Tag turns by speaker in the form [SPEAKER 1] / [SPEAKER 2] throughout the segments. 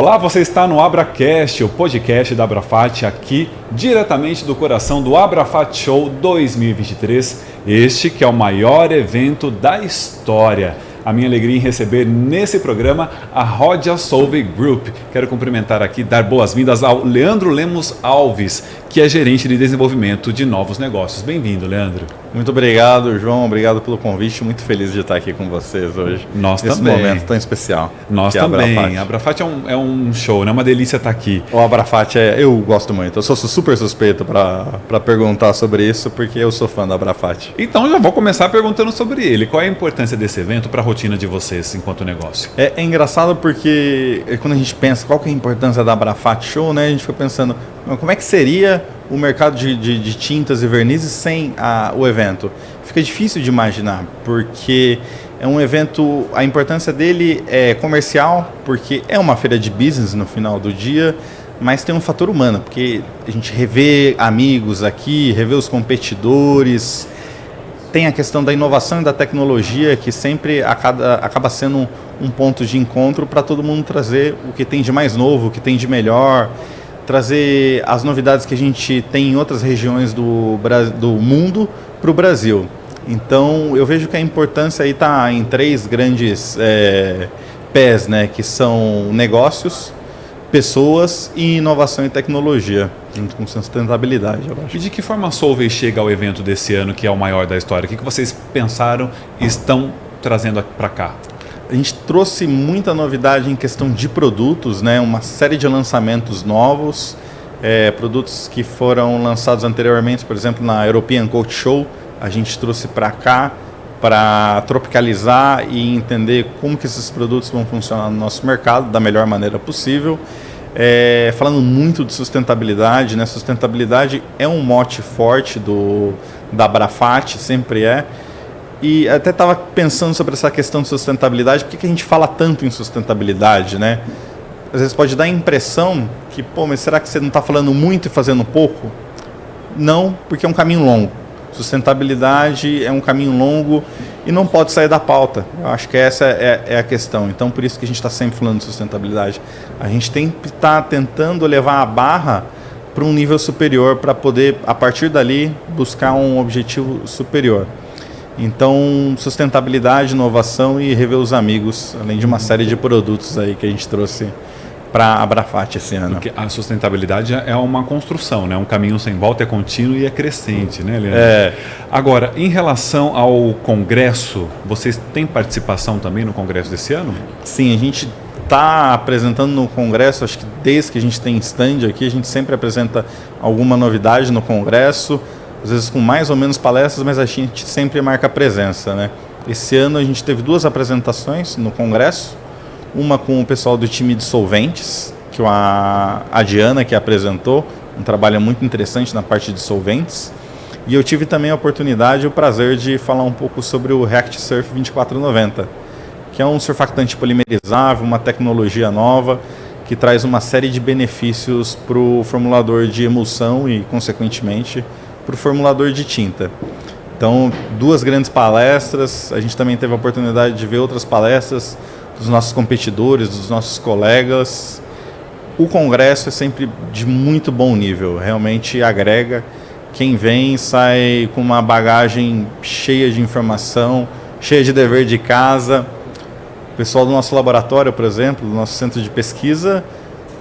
[SPEAKER 1] Olá, você está no AbraCast, o podcast da Abrafat, aqui diretamente do coração do Abrafat Show 2023, este que é o maior evento da história. A minha alegria em receber nesse programa a Rodia Solvay Group. Quero cumprimentar aqui, dar boas-vindas ao Leandro Lemos Alves, que é gerente de desenvolvimento de novos negócios. Bem-vindo, Leandro.
[SPEAKER 2] Muito obrigado, João. Obrigado pelo convite. Muito feliz de estar aqui com vocês hoje.
[SPEAKER 1] Nós
[SPEAKER 2] nesse
[SPEAKER 1] também.
[SPEAKER 2] momento tão especial.
[SPEAKER 1] Nós também. A Abrafat é um show, né? É uma delícia estar aqui.
[SPEAKER 2] O Abrafat eu gosto muito. Eu sou super suspeito para perguntar sobre isso, porque eu sou fã da Abrafat.
[SPEAKER 1] Então já vou começar perguntando sobre ele. Qual é a importância desse evento para a rotina de vocês enquanto negócio?
[SPEAKER 2] É engraçado porque quando a gente pensa qual que é a importância da Abrafat Show, né? A gente fica pensando, como é que seria o mercado de tintas e vernizes sem o evento? Fica difícil de imaginar, porque é um evento, a importância dele é comercial, porque é uma feira de business no final do dia, mas tem um fator humano, porque a gente revê amigos aqui, revê os competidores, tem a questão da inovação e da tecnologia, que sempre acaba sendo um ponto de encontro para todo mundo trazer o que tem de mais novo, o que tem de melhor, trazer as novidades que a gente tem em outras regiões do mundo para o Brasil. Então, eu vejo que a importância aí está em três grandes pés, né, que são negócios, pessoas e inovação e tecnologia, junto com sustentabilidade, eu acho.
[SPEAKER 1] E de que forma a Solvay chega ao evento desse ano, que é o maior da história? O que vocês pensaram e estão trazendo para cá?
[SPEAKER 2] A gente trouxe muita novidade em questão de produtos, né? Uma série de lançamentos novos, produtos que foram lançados anteriormente, por exemplo, na European Coat Show, a gente trouxe para cá para tropicalizar e entender como que esses produtos vão funcionar no nosso mercado da melhor maneira possível. Falando muito de sustentabilidade, né? Sustentabilidade é um mote forte da Abrafat, sempre é. E até estava pensando sobre essa questão de sustentabilidade, por que a gente fala tanto em sustentabilidade, né? Às vezes pode dar a impressão que, mas será que você não está falando muito e fazendo pouco? Não, porque é um caminho longo. Sustentabilidade é um caminho longo e não pode sair da pauta. Eu acho que essa é a questão. Então, por isso que a gente está sempre falando de sustentabilidade. A gente tem que estar tentando levar a barra para um nível superior para poder, a partir dali, buscar um objetivo superior. Então, sustentabilidade, inovação e rever os amigos, além de uma série de produtos aí que a gente trouxe para a Abrafat esse ano. Porque
[SPEAKER 1] a sustentabilidade é uma construção, né? Um caminho sem volta, é contínuo e é crescente, né, Leandro? Agora, em relação ao congresso, vocês têm participação também no congresso desse ano?
[SPEAKER 2] Sim, a gente está apresentando no congresso, acho que desde que a gente tem stand aqui, a gente sempre apresenta alguma novidade no congresso, às vezes com mais ou menos palestras, mas a gente sempre marca presença, né? Esse ano a gente teve 2 apresentações no congresso, uma com o pessoal do time de solventes, que a Diana que apresentou, um trabalho muito interessante na parte de solventes, e eu tive também a oportunidade e o prazer de falar um pouco sobre o React Surf 2490, que é um surfactante polimerizável, uma tecnologia nova, que traz uma série de benefícios para o formulador de emulsão e, consequentemente, para o formulador de tinta. Então, 2 grandes palestras, a gente também teve a oportunidade de ver outras palestras dos nossos competidores, dos nossos colegas. O congresso é sempre de muito bom nível, realmente agrega. Quem vem sai com uma bagagem cheia de informação, cheia de dever de casa. O pessoal do nosso laboratório, por exemplo, do nosso centro de pesquisa,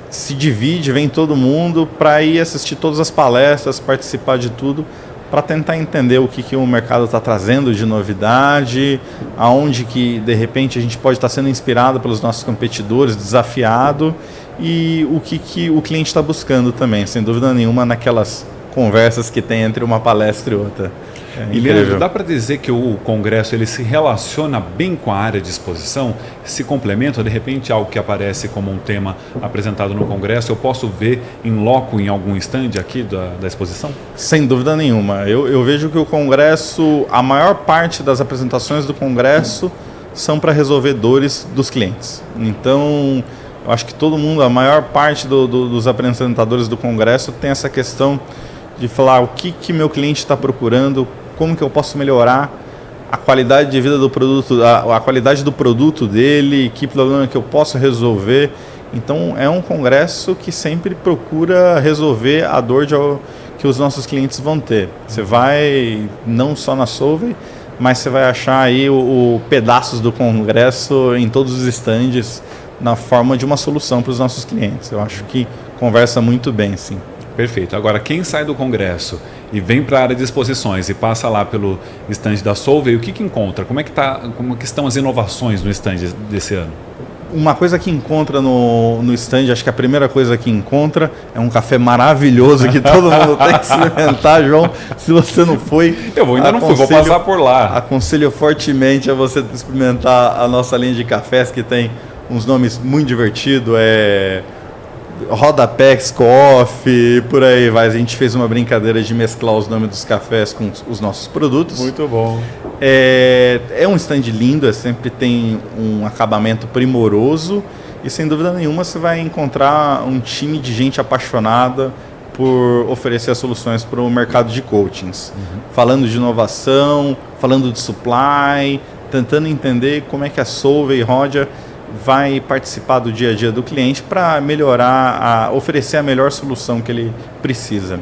[SPEAKER 2] se divide, vem todo mundo para ir assistir todas as palestras, participar de tudo, para tentar entender o que o mercado está trazendo de novidade, aonde que de repente a gente pode estar sendo inspirado pelos nossos competidores, desafiado, e o que o cliente está buscando também, sem dúvida nenhuma, naquelas conversas que tem entre uma palestra e outra.
[SPEAKER 1] E Leandro, dá para dizer que o congresso ele se relaciona bem com a área de exposição? Se complementa, de repente, algo que aparece como um tema apresentado no congresso, eu posso ver em loco em algum stand aqui da exposição?
[SPEAKER 2] Sem dúvida nenhuma. Eu vejo que o congresso, a maior parte das apresentações do congresso são para resolver dores dos clientes. Então, eu acho que todo mundo, a maior parte dos apresentadores do congresso tem essa questão de falar o que meu cliente está procurando, como que eu posso melhorar a qualidade de vida do produto, a qualidade do produto dele, que problema que eu posso resolver. Então é um congresso que sempre procura resolver a dor que os nossos clientes vão ter. Você vai não só na Solvay, mas você vai achar aí o pedaços do congresso em todos os estandes na forma de uma solução para os nossos clientes. Eu acho que conversa muito bem, sim.
[SPEAKER 1] Perfeito. Agora, quem sai do congresso e vem para a área de exposições e passa lá pelo stand da Solvay, o que encontra? Como que estão as inovações no stand desse ano?
[SPEAKER 2] Uma coisa que encontra no stand, acho que a primeira coisa que encontra é um café maravilhoso que todo mundo tem que experimentar, João. Se você não foi...
[SPEAKER 1] Ainda não fui, vou passar por lá.
[SPEAKER 2] Aconselho fortemente a você experimentar a nossa linha de cafés, que tem uns nomes muito divertidos, Rodapex, Coffee, por aí vai. A gente fez uma brincadeira de mesclar os nomes dos cafés com os nossos produtos.
[SPEAKER 1] Muito bom.
[SPEAKER 2] É um stand lindo, sempre tem um acabamento primoroso e sem dúvida nenhuma você vai encontrar um time de gente apaixonada por oferecer as soluções para o mercado de coachings. Falando de inovação, falando de supply, tentando entender como é que a Solvay e Rodia vai participar do dia a dia do cliente para melhorar, oferecer a melhor solução que ele precisa.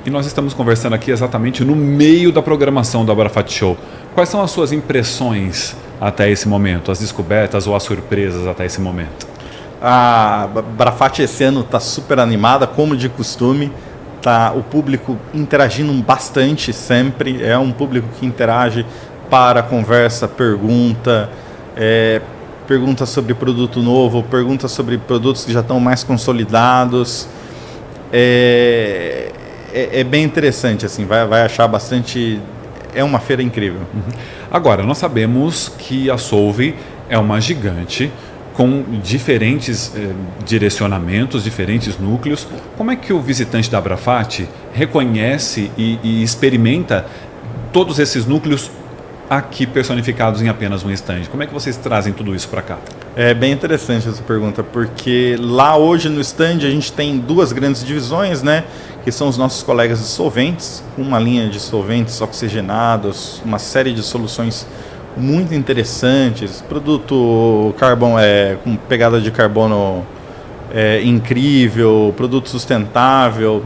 [SPEAKER 1] E nós estamos conversando aqui exatamente no meio da programação do Abrafat Show. Quais são as suas impressões até esse momento, as descobertas ou as surpresas até esse momento?
[SPEAKER 2] A Abrafat esse ano está super animada, como de costume. Tá o público interagindo bastante sempre. É um público que interage, para, conversa, pergunta sobre produto novo, pergunta sobre produtos que já estão mais consolidados. É bem interessante, assim, vai achar bastante... É uma feira incrível.
[SPEAKER 1] Agora, nós sabemos que a Solvay é uma gigante com diferentes direcionamentos, diferentes núcleos. Como é que o visitante da Abrafat reconhece e experimenta todos esses núcleos aqui personificados em apenas um stand? Como é que vocês trazem tudo isso para cá?
[SPEAKER 2] É bem interessante essa pergunta, porque lá hoje no stand a gente tem duas grandes divisões, né? Que são os nossos colegas de solventes, com uma linha de solventes oxigenados, uma série de soluções muito interessantes, produto com pegada de carbono incrível, produto sustentável.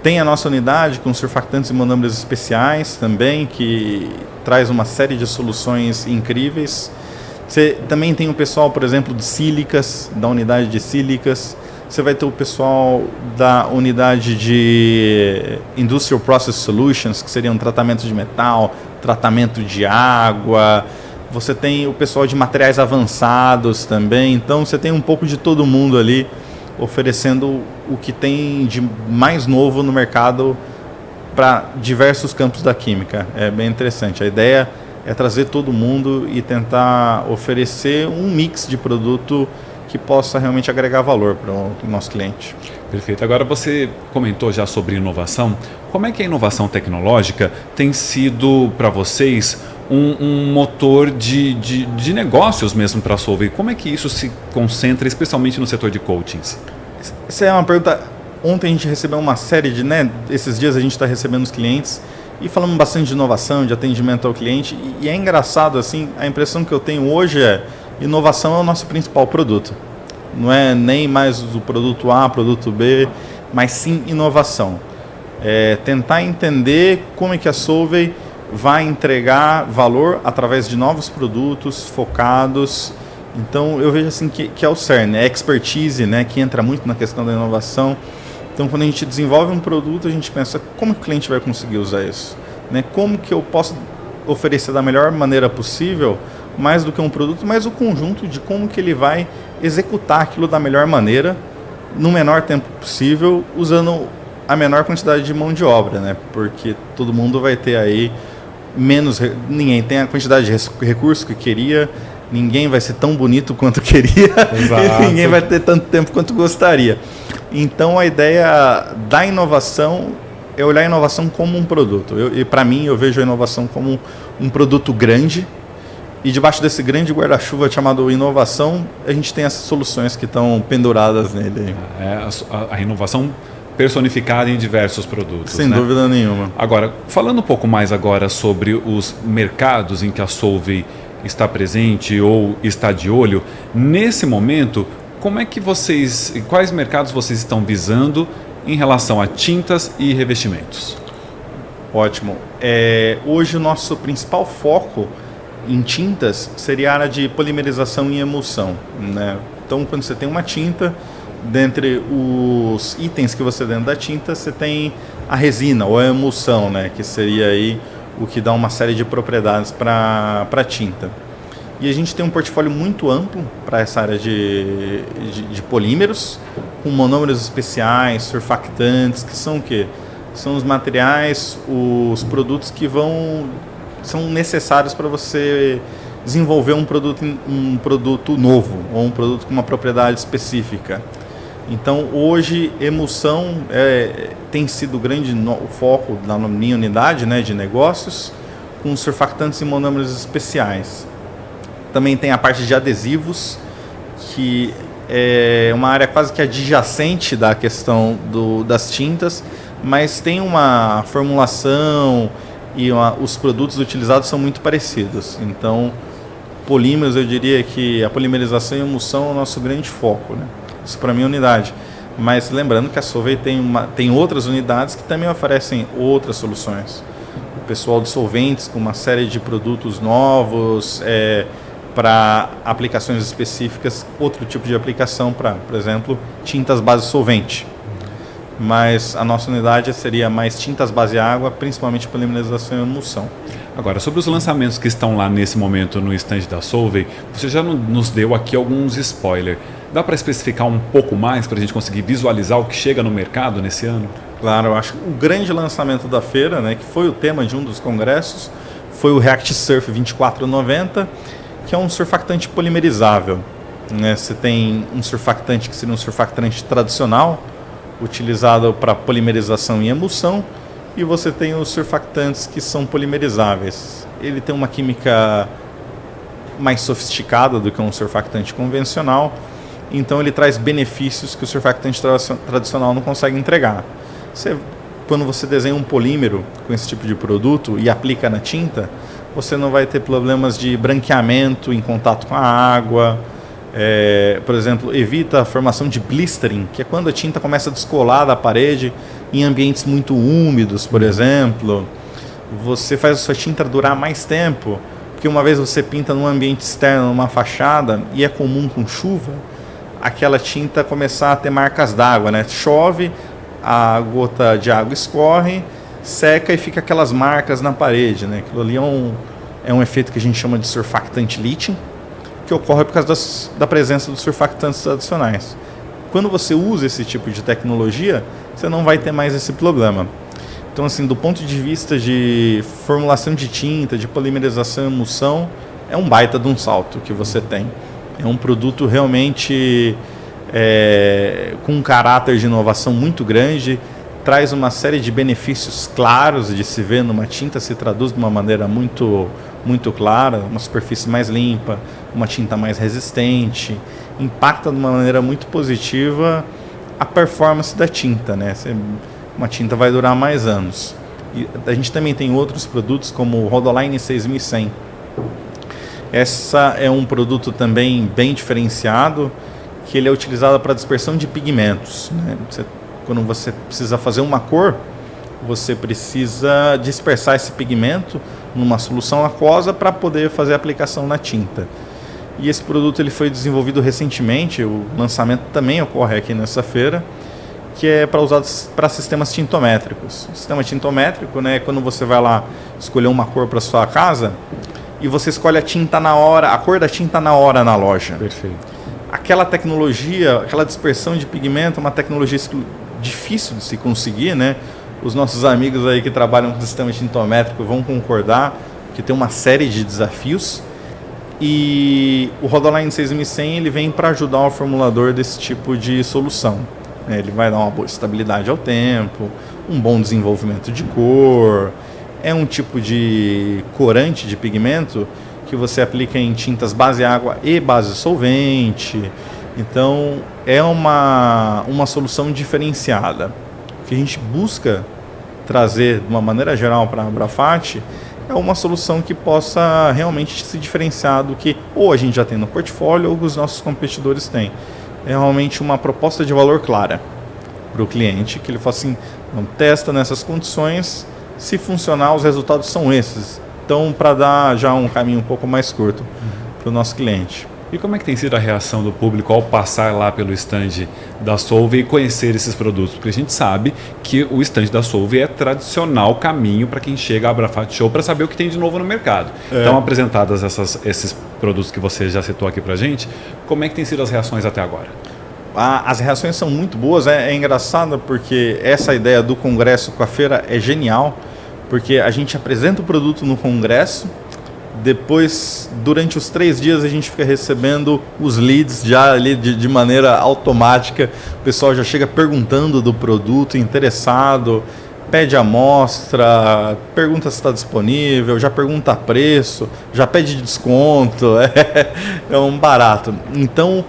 [SPEAKER 2] Tem a nossa unidade com surfactantes e monômeros especiais também, que traz uma série de soluções incríveis. Você também tem o pessoal, por exemplo, de sílicas, da unidade de sílicas. Você vai ter o pessoal da unidade de Industrial Process Solutions, que seriam tratamento de metal, tratamento de água. Você tem o pessoal de materiais avançados também. Então, você tem um pouco de todo mundo ali oferecendo o que tem de mais novo no mercado para diversos campos da química. É bem interessante. A ideia é trazer todo mundo e tentar oferecer um mix de produto que possa realmente agregar valor para o nosso cliente.
[SPEAKER 1] Perfeito. Agora você comentou já sobre inovação. Como é que a inovação tecnológica tem sido para vocês um motor de negócios mesmo para a Solvay? Como é que isso se concentra especialmente no setor de coachings?
[SPEAKER 2] Essa é uma pergunta. Ontem a gente recebeu uma série esses dias a gente está recebendo os clientes e falando bastante de inovação, de atendimento ao cliente. E é engraçado, assim, a impressão que eu tenho hoje inovação é o nosso principal produto. Não é nem mais o produto A, produto B, mas sim inovação. Tentar entender como é que a Solvay vai entregar valor através de novos produtos focados. Então eu vejo assim que é o cerne, é expertise, né, que entra muito na questão da inovação. Então quando a gente desenvolve um produto, a gente pensa como que o cliente vai conseguir usar isso, né? Como que eu posso oferecer da melhor maneira possível, mais do que um produto, mas o conjunto de como que ele vai executar aquilo da melhor maneira, no menor tempo possível, usando a menor quantidade de mão de obra, né? Porque todo mundo vai ter aí ninguém tem a quantidade de recursos que queria, ninguém vai ser tão bonito quanto queria, e ninguém vai ter tanto tempo quanto gostaria. Então a ideia da inovação é olhar a inovação como um produto. E para mim eu vejo a inovação como um produto grande, e debaixo desse grande guarda-chuva chamado inovação, a gente tem essas soluções que estão penduradas nele.
[SPEAKER 1] A inovação personificada em diversos produtos.
[SPEAKER 2] Sem dúvida nenhuma.
[SPEAKER 1] Agora, falando um pouco mais agora sobre os mercados em que a Solvay está presente ou está de olho, nesse momento, quais mercados vocês estão visando em relação a tintas e revestimentos?
[SPEAKER 2] Ótimo. Hoje o nosso principal foco em tintas seria a área de polimerização e emulsão, né? Então, quando você tem uma tinta, dentre os itens que você tem dentro da tinta, você tem a resina ou a emulsão, né? Que seria aí o que dá uma série de propriedades para a tinta. E a gente tem um portfólio muito amplo para essa área de polímeros, com monômeros especiais, surfactantes, que são o quê? São os materiais, os produtos que são necessários para você desenvolver um produto novo, ou um produto com uma propriedade específica. Então, hoje, emulsão tem sido o foco da minha unidade, né, de negócios, com surfactantes e monômeros especiais. Também tem a parte de adesivos, que é uma área quase que adjacente da questão das tintas, mas tem uma formulação e os produtos utilizados são muito parecidos. Então, polímeros, eu diria que a polimerização e emulsão é o nosso grande foco, né? Isso para a minha unidade. Mas lembrando que a Solvay tem outras unidades que também oferecem outras soluções. O pessoal de solventes com uma série de produtos novos, para aplicações específicas, outro tipo de aplicação para, por exemplo, tintas base solvente. Mas a nossa unidade seria mais tintas base água, principalmente polimerização e emulsão.
[SPEAKER 1] Agora, sobre os lançamentos que estão lá nesse momento no stand da Solvay, você já nos deu aqui alguns spoilers. Dá para especificar um pouco mais para a gente conseguir visualizar o que chega no mercado nesse ano?
[SPEAKER 2] Claro, eu acho que o grande lançamento da feira, né, que foi o tema de um dos congressos, foi o React Surf 2490, que é um surfactante polimerizável, né? Você tem um surfactante que seria um surfactante tradicional, utilizado para polimerização e emulsão, e você tem os surfactantes que são polimerizáveis. Ele tem uma química mais sofisticada do que um surfactante convencional, então ele traz benefícios que o surfactante tradicional não consegue entregar. Quando você desenha um polímero com esse tipo de produto e aplica na tinta, você não vai ter problemas de branqueamento em contato com a água. Por exemplo, evita a formação de blistering, que é quando a tinta começa a descolar da parede em ambientes muito úmidos, por exemplo. Você faz a sua tinta durar mais tempo, porque uma vez você pinta num ambiente externo, numa fachada, e é comum com chuva, aquela tinta começar a ter marcas d'água, né? Chove, a gota de água escorre, seca e fica aquelas marcas na parede, né? Aquilo ali é um efeito que a gente chama de surfactant leaching, que ocorre por causa da presença dos surfactantes adicionais. Quando você usa esse tipo de tecnologia, você não vai ter mais esse problema. Então, assim, do ponto de vista de formulação de tinta, de polimerização e emulsão, é um baita de um salto que você tem. É um produto realmente com um caráter de inovação muito grande, traz uma série de benefícios claros de se ver numa tinta, se traduz de uma maneira muito, muito clara, uma superfície mais limpa, uma tinta mais resistente, impacta de uma maneira muito positiva a performance da tinta, né? Uma tinta vai durar mais anos. E a gente também tem outros produtos como o Rodoline 6100. Essa é um produto também bem diferenciado, que ele é utilizado para dispersão de pigmentos, né? Quando você precisa fazer uma cor, você precisa dispersar esse pigmento numa solução aquosa para poder fazer a aplicação na tinta. E esse produto ele foi desenvolvido recentemente, o lançamento também ocorre aqui nessa feira, que é para usar para sistemas tintométricos. O sistema tintométrico, né, é quando você vai lá escolher uma cor para sua casa e você escolhe a tinta na hora, a cor da tinta na hora na loja.
[SPEAKER 1] Perfeito.
[SPEAKER 2] Aquela tecnologia, aquela dispersão de pigmento é uma tecnologia difícil de se conseguir, né? Os nossos amigos aí que trabalham com sistema tintométrico vão concordar que tem uma série de desafios. E o Rodoline 6100 ele vem para ajudar o formulador desse tipo de solução. Ele vai dar uma boa estabilidade ao tempo, um bom desenvolvimento de cor. É um tipo de corante de pigmento que você aplica em tintas base água e base solvente. Então é uma solução diferenciada. O que a gente busca trazer de uma maneira geral para a Abrafat é uma solução que possa realmente se diferenciar do que ou a gente já tem no portfólio ou os nossos competidores têm. é realmente uma proposta de valor clara para o cliente, que ele fala assim, não, testa nessas condições, se funcionar os resultados são esses. Então, para dar já um caminho um pouco mais curto para o nosso cliente.
[SPEAKER 1] E como é que tem sido a reação do público ao passar lá pelo stand da Solvay e conhecer esses produtos? Porque a gente sabe que o stand da Solvay é tradicional caminho para quem chega à Abrafat Show para saber o que tem de novo no mercado. Então, apresentadas esses produtos que você já citou aqui para a gente, como é que tem sido as reações até agora?
[SPEAKER 2] As reações são muito boas, é engraçado porque essa ideia do congresso com a feira é genial, porque a gente apresenta o produto no congresso, depois, durante os 3 dias, a gente fica recebendo os leads já ali de maneira automática. O pessoal já chega perguntando do produto, interessado, pede amostra, pergunta se está disponível, já pergunta preço, já pede desconto. É um barato. Então,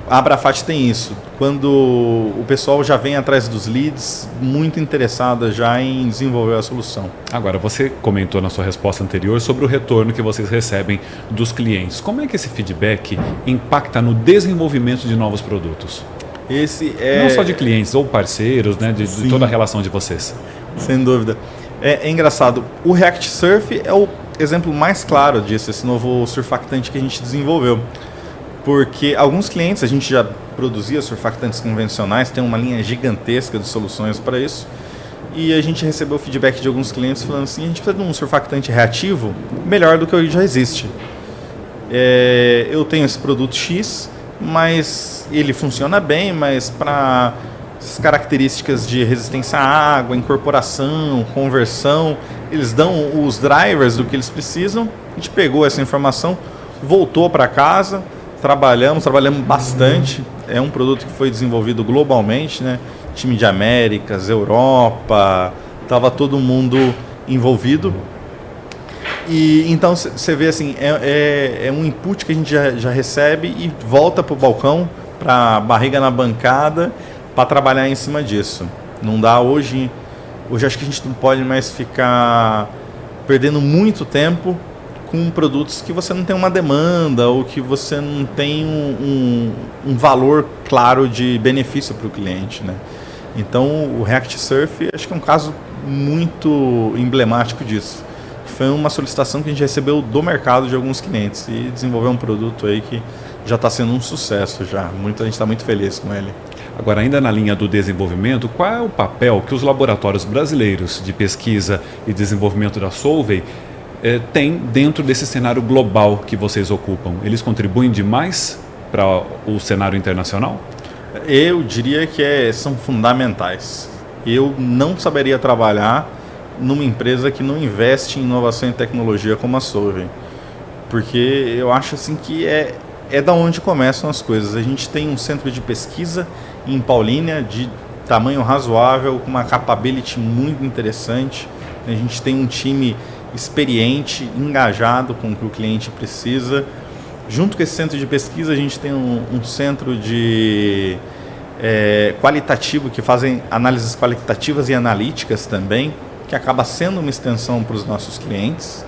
[SPEAKER 2] a Abrafat tem isso. Quando o pessoal já vem atrás dos leads, muito interessada já em desenvolver a solução.
[SPEAKER 1] Agora, você comentou na sua resposta anterior sobre o retorno que vocês recebem dos clientes. Como é que esse feedback impacta no desenvolvimento de novos produtos? Não só de clientes ou parceiros, né, de toda a relação de vocês.
[SPEAKER 2] Sem dúvida. É engraçado. O React Surf é o exemplo mais claro disso, esse novo surfactante que a gente desenvolveu. Porque alguns clientes, a gente já produzia surfactantes convencionais, tem uma linha gigantesca de soluções para isso, e a gente recebeu feedback de alguns clientes falando assim, a gente precisa de um surfactante reativo melhor do que o que já existe. Eu tenho esse produto X, mas ele funciona bem, mas para as características de resistência à água, incorporação, conversão, eles dão os drivers do que eles precisam. A gente pegou essa informação, voltou para casa, trabalhamos bastante. É um produto que foi desenvolvido globalmente, né? Time de Américas, Europa, estava todo mundo envolvido. E então você vê assim, é um input que a gente já recebe e volta para o balcão, para a barriga na bancada, para trabalhar em cima disso. Não dá hoje acho que a gente não pode mais ficar perdendo muito tempo com produtos que você não tem uma demanda ou que você não tem um valor claro de benefício para o cliente, né? Então, o React Surf acho que é um caso muito emblemático disso. Foi uma solicitação que a gente recebeu do mercado de alguns clientes e desenvolveu um produto aí que já está sendo um sucesso já. A gente está muito feliz com ele.
[SPEAKER 1] Agora, ainda na linha do desenvolvimento, qual é o papel que os laboratórios brasileiros de pesquisa e desenvolvimento da Solvay tem dentro desse cenário global que vocês ocupam? Eles contribuem demais para o cenário internacional?
[SPEAKER 2] Eu diria que são fundamentais. Eu não saberia trabalhar numa empresa que não investe em inovação e tecnologia como a Solvay, porque eu acho assim que é da onde começam as coisas. A gente tem um centro de pesquisa em Paulínia de tamanho razoável, com uma capability muito interessante. A gente tem um time experiente, engajado com o que o cliente precisa. Junto com esse centro de pesquisa, a gente tem um centro de qualitativo, que fazem análises qualitativas e analíticas também, que acaba sendo uma extensão para os nossos clientes.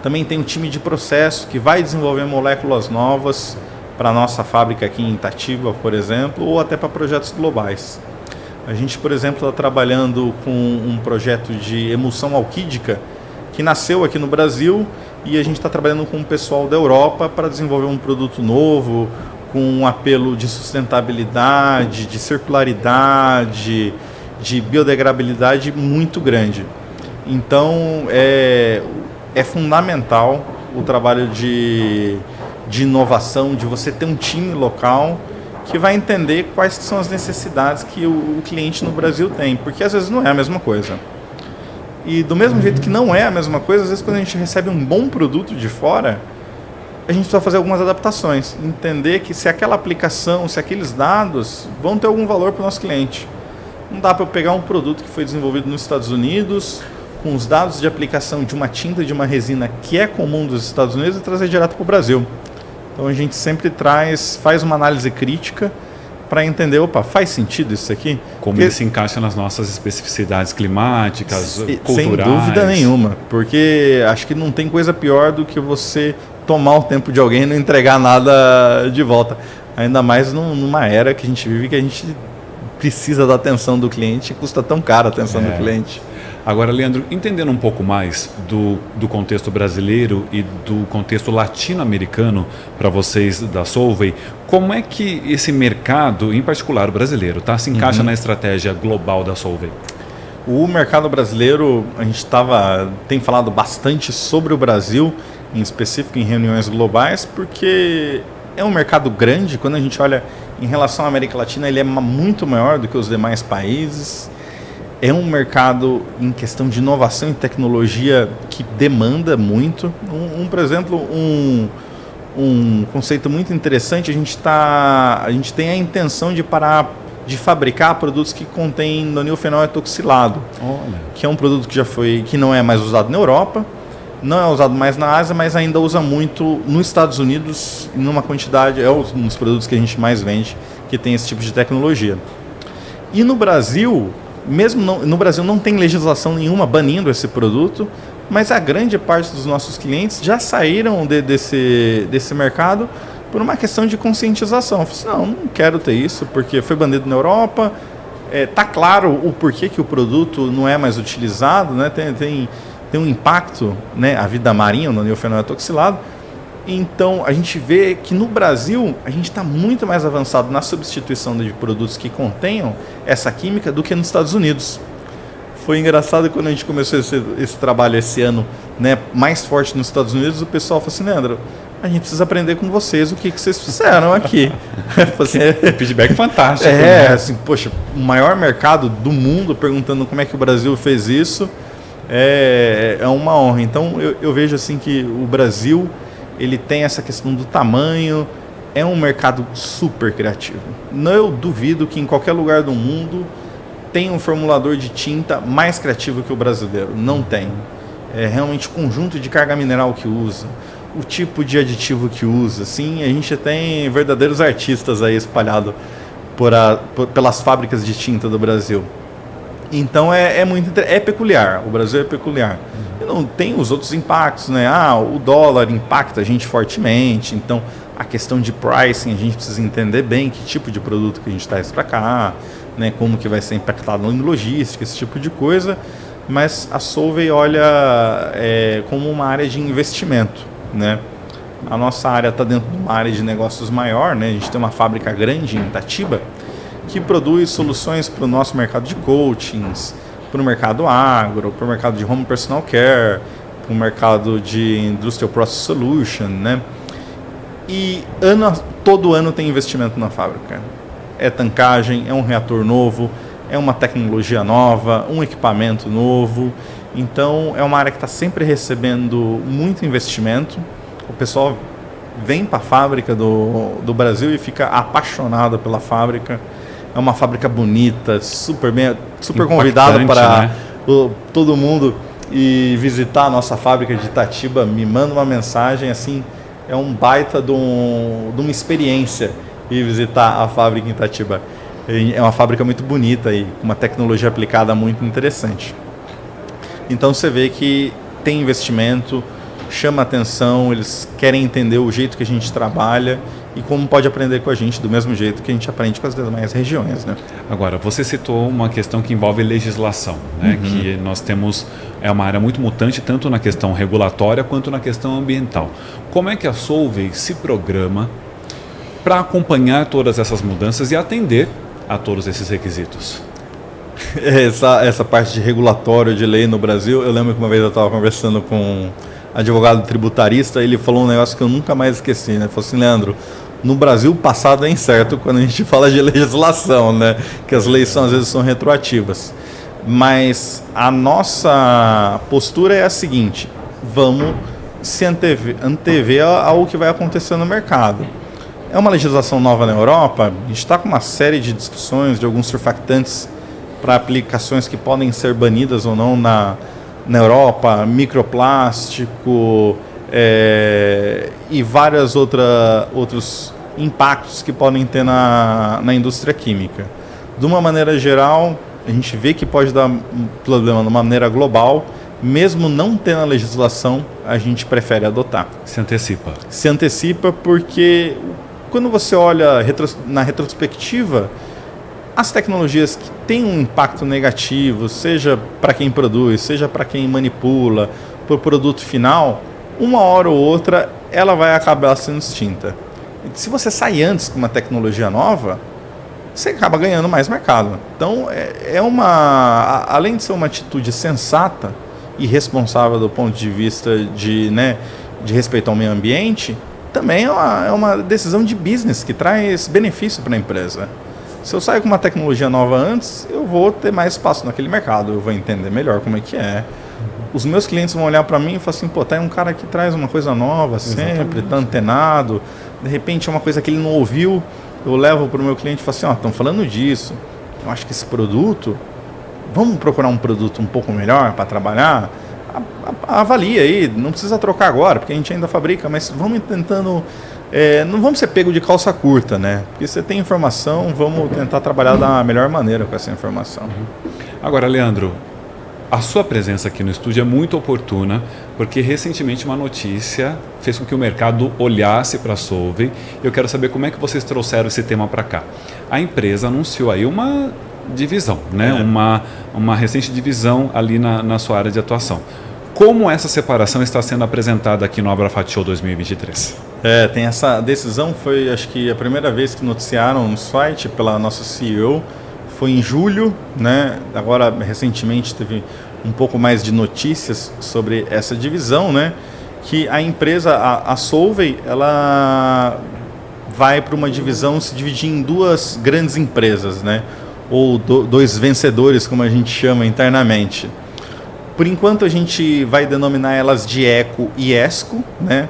[SPEAKER 2] Também tem um time de processo que vai desenvolver moléculas novas para a nossa fábrica aqui em Itatiba, por exemplo, ou até para projetos globais. A gente, por exemplo, está trabalhando com um projeto de emulsão alquídica que nasceu aqui no Brasil, e a gente está trabalhando com o pessoal da Europa para desenvolver um produto novo, com um apelo de sustentabilidade, de circularidade, de biodegradabilidade muito grande. Então, é fundamental o trabalho de inovação, de você ter um time local que vai entender quais são as necessidades que o cliente no Brasil tem, porque às vezes não é a mesma coisa. E do mesmo jeito que não é a mesma coisa, às vezes quando a gente recebe um bom produto de fora, a gente precisa fazer algumas adaptações, entender que se aquela aplicação, se aqueles dados vão ter algum valor para o nosso cliente. Não dá para eu pegar um produto que foi desenvolvido nos Estados Unidos, com os dados de aplicação de uma tinta, de uma resina que é comum dos Estados Unidos, e trazer direto para o Brasil. Então a gente sempre faz uma análise crítica para entender, faz sentido isso aqui?
[SPEAKER 1] Como ele se encaixa nas nossas especificidades climáticas, culturais.
[SPEAKER 2] Sem dúvida nenhuma, porque acho que não tem coisa pior do que você tomar o tempo de alguém e não entregar nada de volta. Ainda mais numa era que a gente vive, que a gente precisa da atenção do cliente e custa tão caro a atenção do cliente.
[SPEAKER 1] Agora, Leandro, entendendo um pouco mais do contexto brasileiro e do contexto latino-americano para vocês da Solvay, como é que esse mercado, em particular o brasileiro, se encaixa na estratégia global da Solvay?
[SPEAKER 2] O mercado brasileiro, a gente tem falado bastante sobre o Brasil, em específico em reuniões globais, porque é um mercado grande. Quando a gente olha em relação à América Latina, ele é muito maior do que os demais países. É um mercado em questão de inovação e tecnologia que demanda muito. Por exemplo, um conceito muito interessante, a gente tem a intenção de parar de fabricar produtos que contêm nonilfenol etoxilado, que é um produto que não é mais usado na Europa, não é usado mais na Ásia, mas ainda usa muito nos Estados Unidos, numa quantidade, é um dos produtos que a gente mais vende, que tem esse tipo de tecnologia. E no Brasil, no Brasil não tem legislação nenhuma banindo esse produto, mas a grande parte dos nossos clientes já saíram desse mercado por uma questão de conscientização. Não quero ter isso, porque foi banido na Europa, tá claro o porquê que o produto não é mais utilizado, né? Tem um impacto, né, a vida marinha, o nonilfenol etoxilado. Então, a gente vê que no Brasil, a gente está muito mais avançado na substituição de produtos que contenham essa química do que nos Estados Unidos. Foi engraçado quando a gente começou esse trabalho esse ano, né, mais forte nos Estados Unidos, o pessoal falou assim: Leandro, a gente precisa aprender com vocês o que vocês fizeram aqui.
[SPEAKER 1] Assim, feedback fantástico.
[SPEAKER 2] Assim, poxa, o maior mercado do mundo perguntando como é que o Brasil fez isso, é uma honra. Então, eu vejo assim que o Brasil, ele tem essa questão do tamanho, é um mercado super criativo. Eu duvido que em qualquer lugar do mundo tem um formulador de tinta mais criativo que o brasileiro. Não tem. É realmente o conjunto de carga mineral que usa, o tipo de aditivo que usa. Assim, a gente tem verdadeiros artistas aí espalhados pelas fábricas de tinta do Brasil. Então é peculiar, o Brasil é peculiar. E não tem os outros impactos, né? O dólar impacta a gente fortemente, então a questão de pricing a gente precisa entender bem que tipo de produto que a gente traz para cá, né? Como que vai ser impactado em logística, esse tipo de coisa. Mas a Solvay olha como uma área de investimento, né? A nossa área está dentro de uma área de negócios maior, né? A gente tem uma fábrica grande em Itatiba, que produz soluções para o nosso mercado de coachings, para o mercado agro, para o mercado de home personal care, para o mercado de industrial process solution, né? E todo ano tem investimento na fábrica. É tancagem, é um reator novo, é uma tecnologia nova, um equipamento novo. Então é uma área que está sempre recebendo muito investimento. O pessoal vem para a fábrica do Brasil e fica apaixonado pela fábrica. É uma fábrica bonita, super convidado para, né, todo mundo ir visitar a nossa fábrica de Itatiba. Me manda uma mensagem, assim, é um baita de uma experiência ir visitar a fábrica em Itatiba. É uma fábrica muito bonita e com uma tecnologia aplicada muito interessante. Então você vê que tem investimento, chama atenção, eles querem entender o jeito que a gente trabalha e como pode aprender com a gente do mesmo jeito que a gente aprende com as demais regiões, né?
[SPEAKER 1] Agora, você citou uma questão que envolve legislação, né? Que nós temos, uma área muito mutante, tanto na questão regulatória quanto na questão ambiental. Como é que a Solvay se programa para acompanhar todas essas mudanças e atender a todos esses requisitos?
[SPEAKER 2] Essa parte de regulatório, de lei no Brasil, eu lembro que uma vez eu estava conversando com um advogado tributarista, ele falou um negócio que eu nunca mais esqueci, né? Ele falou assim: Leandro, no Brasil o passado é incerto quando a gente fala de legislação, né? Que as leis às vezes são retroativas. Mas a nossa postura é a seguinte: vamos se antever ao que vai acontecer no mercado. É uma legislação nova na Europa, a gente está com uma série de discussões de alguns surfactantes para aplicações que podem ser banidas ou não na Europa, microplástico e vários outros impactos que podem ter na indústria química. De uma maneira geral, a gente vê que pode dar um problema de uma maneira global, mesmo não tendo a legislação, a gente prefere adotar.
[SPEAKER 1] Se antecipa.
[SPEAKER 2] Se antecipa porque quando você olha na retrospectiva, as tecnologias que têm um impacto negativo, seja para quem produz, seja para quem manipula, para o produto final, uma hora ou outra ela vai acabar sendo extinta. Se você sai antes com uma tecnologia nova, você acaba ganhando mais mercado. Então, além de ser uma atitude sensata e responsável do ponto de vista de respeito ao meio ambiente, também é uma decisão de business que traz benefício para a empresa. Se eu saio com uma tecnologia nova antes, eu vou ter mais espaço naquele mercado, eu vou entender melhor como é que é. Os meus clientes vão olhar para mim e falar assim, pô, tá aí um cara que traz uma coisa nova sempre, tá antenado, de repente é uma coisa que ele não ouviu, eu levo para o meu cliente e falo assim, ó, estão falando disso, eu acho que esse produto, vamos procurar um produto um pouco melhor para trabalhar? Avalia aí, não precisa trocar agora, porque a gente ainda fabrica, mas vamos tentando... não vamos ser pego de calça curta, né? Porque você tem informação, vamos tentar trabalhar da melhor maneira com essa informação.
[SPEAKER 1] Agora, Leandro, a sua presença aqui no estúdio é muito oportuna, porque recentemente uma notícia fez com que o mercado olhasse para a Solvay. Eu quero saber como é que vocês trouxeram esse tema para cá. A empresa anunciou aí uma divisão, né? Uma recente divisão ali na sua área de atuação. Como essa separação está sendo apresentada aqui no Abrafat Show 2023?
[SPEAKER 2] Tem essa decisão, foi acho que a primeira vez que noticiaram no site pela nossa CEO, foi em julho, né? Agora recentemente teve um pouco mais de notícias sobre essa divisão, né? Que a empresa, a Solvay, ela vai para uma divisão se dividir em duas grandes empresas, né? Ou dois vencedores, como a gente chama internamente. Por enquanto a gente vai denominar elas de Eco e Esco, né?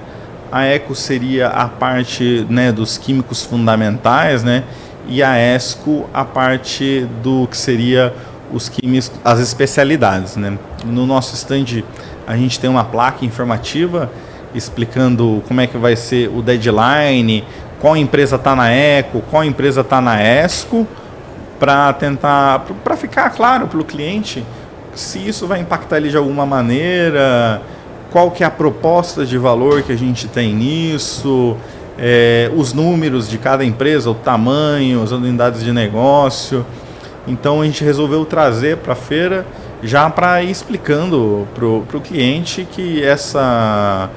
[SPEAKER 2] A Eco seria a parte, né, dos químicos fundamentais, né? E a Esco a parte do que seria os químicos, as especialidades, né? No nosso stand a gente tem uma placa informativa explicando como é que vai ser o deadline, qual empresa está na Eco, qual empresa está na Esco, para ficar claro para o cliente se isso vai impactar ele de alguma maneira, qual que é a proposta de valor que a gente tem nisso, os números de cada empresa, o tamanho, as unidades de negócio. Então a gente resolveu trazer para a feira já para ir explicando para o cliente que essa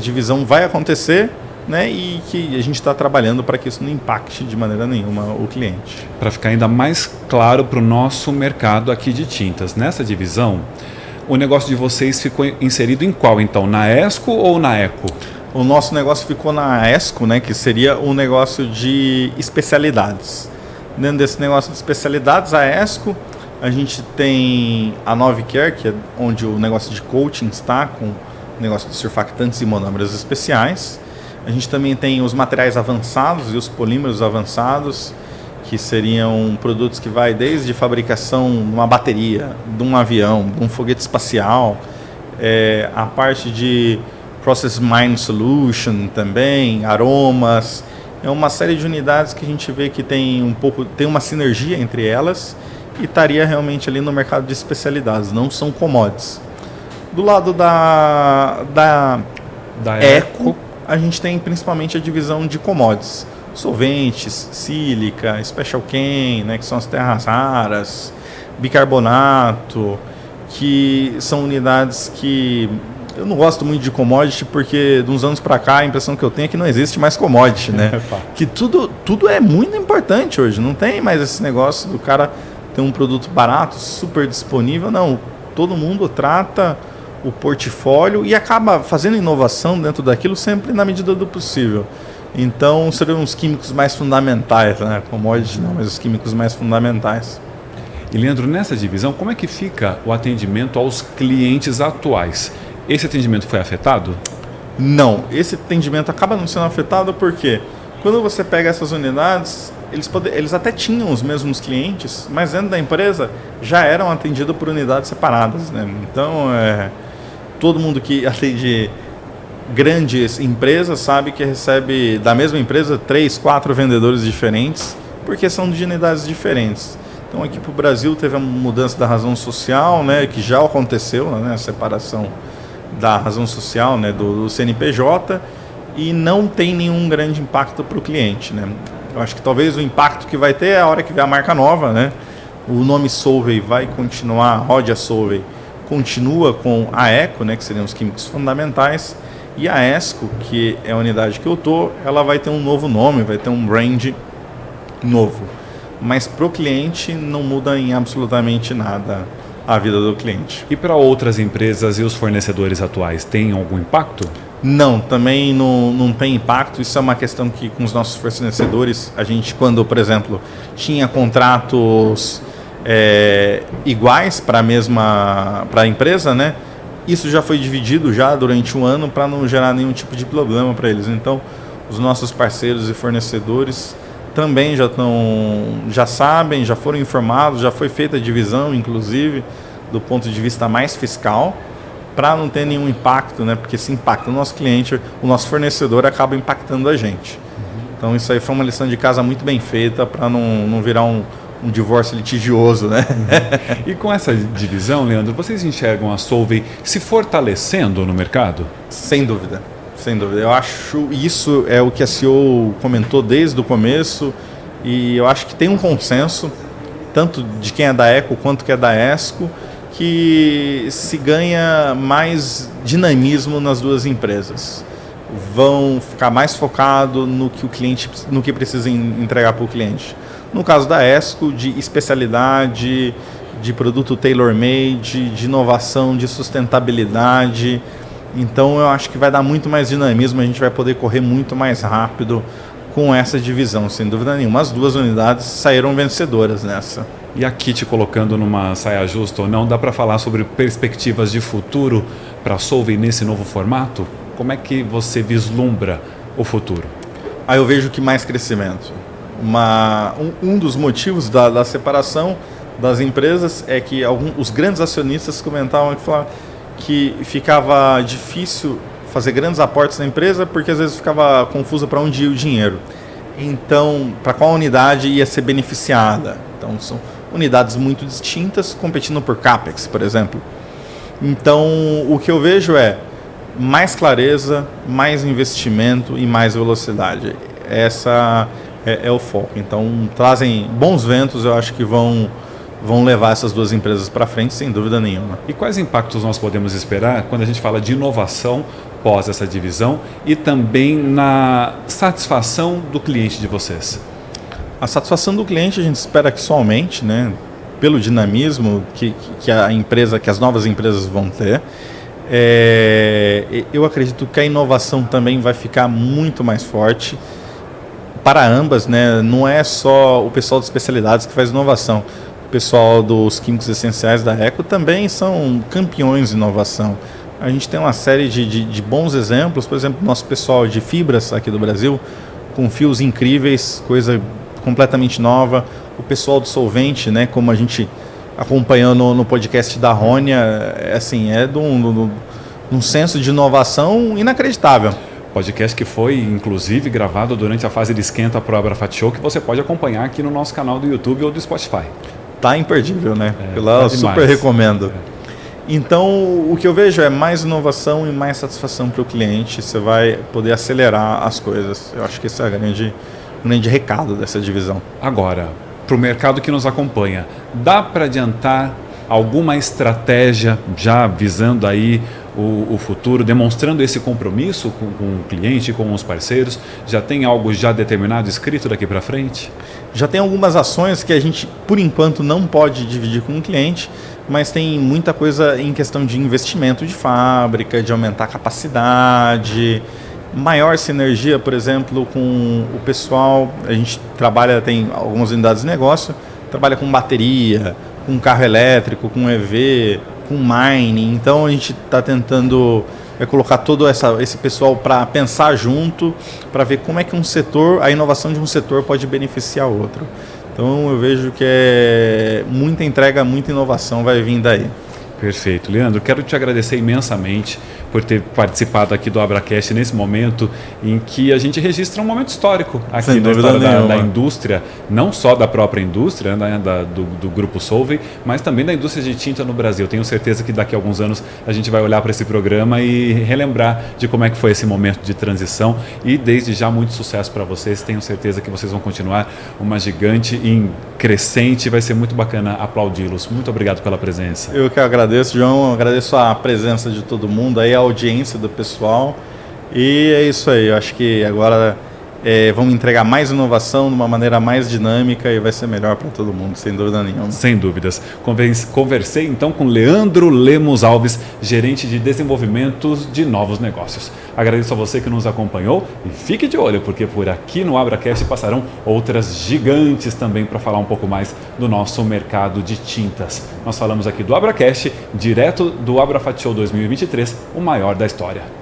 [SPEAKER 2] divisão vai acontecer, né, e que a gente está trabalhando para que isso não impacte de maneira nenhuma o cliente.
[SPEAKER 1] Para ficar ainda mais claro para o nosso mercado aqui de tintas, nessa divisão, o negócio de vocês ficou inserido em qual então? Na Esco ou na Eco?
[SPEAKER 2] O nosso negócio ficou na Esco, né, que seria um negócio de especialidades. Dentro desse negócio de especialidades, a Esco, a gente tem a Novecare, que é onde o negócio de coating está, com o negócio de surfactantes e monômeros especiais. A gente também tem os materiais avançados e os polímeros avançados, que seriam produtos que vai desde fabricação de uma bateria, de um avião, de um foguete espacial, a parte de Process Mind Solution também, aromas. É uma série de unidades que a gente vê que tem uma sinergia entre elas e estaria realmente ali no mercado de especialidades, não são commodities. Do lado da Eco, a gente tem principalmente a divisão de commodities, solventes, sílica, special chem, né, que são as terras raras, bicarbonato, que são unidades que eu não gosto muito de commodity, porque de uns anos para cá a impressão que eu tenho é que não existe mais commodity, né? Que tudo é muito importante hoje, não tem mais esse negócio do cara ter um produto barato, super disponível, não. Todo mundo trata o portfólio e acaba fazendo inovação dentro daquilo sempre na medida do possível. Então seriam os químicos mais fundamentais, né? Commodity não, mas os químicos mais fundamentais.
[SPEAKER 1] E Leandro, nessa divisão, como é que fica o atendimento aos clientes atuais? Esse atendimento foi afetado?
[SPEAKER 2] Não, esse atendimento acaba não sendo afetado porque quando você pega essas unidades, eles até tinham os mesmos clientes, mas dentro da empresa já eram atendidos por unidades separadas, né? Então, todo mundo que atende grandes empresas sabe que recebe da mesma empresa 3, 4 vendedores diferentes, porque são de unidades diferentes. Então, aqui para o Brasil teve a mudança da razão social, né, que já aconteceu, né, a separação da razão social, né, do CNPJ, e não tem nenhum grande impacto para o cliente, né? Eu acho que talvez o impacto que vai ter é a hora que vier a marca nova, né? O nome Solvay vai continuar, a Rhodia Solvay continua com a Eco, né, que seriam os químicos fundamentais, e a ESCO, que é a unidade que eu estou, ela vai ter um novo nome, vai ter um brand novo. Mas para o cliente não muda em absolutamente nada a vida do cliente.
[SPEAKER 1] E para outras empresas e os fornecedores atuais, tem algum impacto?
[SPEAKER 2] Não, também não tem impacto. Isso é uma questão que com os nossos fornecedores, a gente quando, por exemplo, tinha contratos iguais para a empresa, né? Isso já foi dividido já durante um ano para não gerar nenhum tipo de problema para eles. Então, os nossos parceiros e fornecedores também já sabem, já foram informados, já foi feita a divisão, inclusive, do ponto de vista mais fiscal, para não ter nenhum impacto, né? Porque se impacta o nosso cliente, o nosso fornecedor acaba impactando a gente. Então, isso aí foi uma lição de casa muito bem feita para não virar um divórcio litigioso, né?
[SPEAKER 1] E com essa divisão, Leandro, vocês enxergam a Solvay se fortalecendo no mercado?
[SPEAKER 2] Sem dúvida, sem dúvida. Eu acho isso é o que a CEO comentou desde o começo e eu acho que tem um consenso, tanto de quem é da Eco quanto que é da ESCO, que se ganha mais dinamismo nas duas empresas. Vão ficar mais focado no que o cliente, no que precisa entregar para o cliente. No caso da ESCO, de especialidade, de produto tailor-made, de inovação, de sustentabilidade. Então eu acho que vai dar muito mais dinamismo, a gente vai poder correr muito mais rápido com essa divisão, sem dúvida nenhuma. As duas unidades saíram vencedoras nessa.
[SPEAKER 1] E aqui te colocando numa saia justa ou não, dá para falar sobre perspectivas de futuro para a Solvay nesse novo formato? Como é que você vislumbra o futuro?
[SPEAKER 2] Eu vejo que mais crescimento. Um dos motivos da separação das empresas é que os grandes acionistas comentavam que ficava difícil fazer grandes aportes na empresa porque às vezes ficava confuso para onde ia o dinheiro. Então, para qual unidade ia ser beneficiada? Então, são unidades muito distintas competindo por CAPEX, por exemplo. Então, o que eu vejo é mais clareza, mais investimento e mais velocidade. Essa é o foco. Então, trazem bons ventos, eu acho que vão levar essas duas empresas para frente, sem dúvida nenhuma.
[SPEAKER 1] E quais impactos nós podemos esperar quando a gente fala de inovação pós essa divisão e também na satisfação do cliente de vocês?
[SPEAKER 2] A satisfação do cliente a gente espera que só aumente, né? Pelo dinamismo que as novas empresas vão ter. Eu acredito que a inovação também vai ficar muito mais forte para ambas, né? Não é só o pessoal de especialidades que faz inovação. O pessoal dos químicos essenciais da Eco também são campeões de inovação. A gente tem uma série de bons exemplos, por exemplo, nosso pessoal de fibras aqui do Brasil, com fios incríveis, coisa completamente nova. O pessoal do solvente, né, como a gente acompanhou no podcast da Rhodia, de um senso de inovação inacreditável.
[SPEAKER 1] Podcast que foi, inclusive, gravado durante a fase de esquenta para o Abrafat Show, que você pode acompanhar aqui no nosso canal do YouTube ou do Spotify.
[SPEAKER 2] Tá imperdível, né? Eu super recomendo. Então, o que eu vejo é mais inovação e mais satisfação para o cliente. Você vai poder acelerar as coisas. Eu acho que esse é o grande recado dessa divisão.
[SPEAKER 1] Agora, para o mercado que nos acompanha, dá para adiantar alguma estratégia já visando aí o futuro, demonstrando esse compromisso com o cliente, com os parceiros? Já tem algo já determinado, escrito daqui para frente?
[SPEAKER 2] Já tem algumas ações que a gente, por enquanto, não pode dividir com o cliente, mas tem muita coisa em questão de investimento de fábrica, de aumentar a capacidade, maior sinergia, por exemplo, com o pessoal. A gente tem algumas unidades de negócio, trabalha com bateria, com carro elétrico, com EV, com mining. Então a gente está tentando colocar todo esse pessoal para pensar junto, para ver como é que a inovação de um setor pode beneficiar o outro. Então eu vejo que muita entrega, muita inovação vai vir daí.
[SPEAKER 1] Perfeito. Leandro, quero te agradecer imensamente por ter participado aqui do AbraCast nesse momento em que a gente registra um momento histórico aqui na história da indústria, não só da própria indústria, né, do Grupo Solvay, mas também da indústria de tinta no Brasil. Tenho certeza que daqui a alguns anos a gente vai olhar para esse programa e relembrar de como é que foi esse momento de transição, e desde já muito sucesso para vocês. Tenho certeza que vocês vão continuar uma gigante em crescente, vai ser muito bacana aplaudi-los. Muito obrigado pela presença.
[SPEAKER 2] Eu que agradeço, João, eu agradeço a presença de todo mundo, aí a audiência do pessoal, e é isso aí. Eu acho que agora vamos entregar mais inovação de uma maneira mais dinâmica e vai ser melhor para todo mundo, sem dúvida nenhuma.
[SPEAKER 1] Sem dúvidas. Conversei então com Leandro Lemos Alves, gerente de desenvolvimento de novos negócios. Agradeço a você que nos acompanhou e fique de olho, porque por aqui no AbraCast passarão outras gigantes também para falar um pouco mais do nosso mercado de tintas. Nós falamos aqui do AbraCast, direto do AbraFat Show 2023, o maior da história.